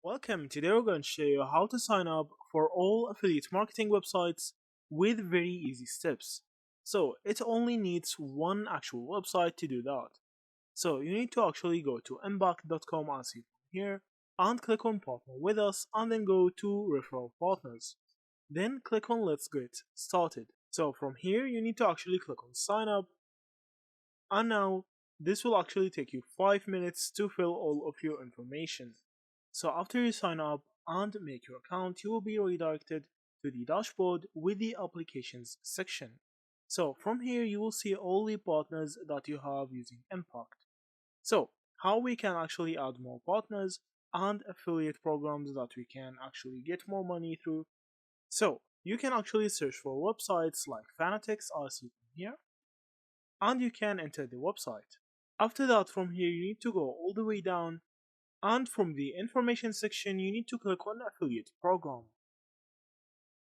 Welcome, today we're going to show you how to sign up for all affiliate marketing websites with very easy steps. So it only needs one actual website to do that. So you need to actually go to impact.com as you can here and click on partner with us and then go to referral partners. Then click on let's get started. So from here you need to actually click on sign up, and now this will actually take you 5 minutes to fill all of your information. So after you sign up and make your account, you will be redirected to the dashboard with the applications section. So from here you will see all the partners that you have using Impact. So how we can actually add more partners and affiliate programs that we can actually get more money through. So you can actually search for websites like Fanatics as you can here, and you can enter the website. After that, from here you need to go all the way down, and from the information section you need to click on affiliate program.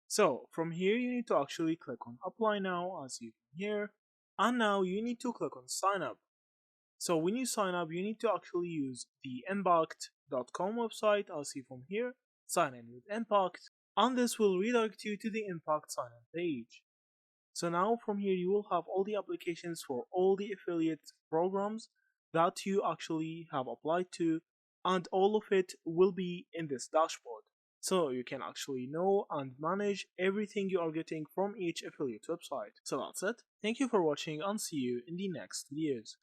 So from here you need to actually click on apply now as you can hear, and now you need to click on sign up. So when you sign up you need to actually use the impact.com website as see from here, sign in with Impact, and this will redirect you to the Impact sign in page. So now from here you will have all the applications for all the affiliate programs that you actually have applied to, and all of it will be in this dashboard. So you can actually know and manage everything you are getting from each affiliate website. So that's it. Thank you for watching and see you in the next videos.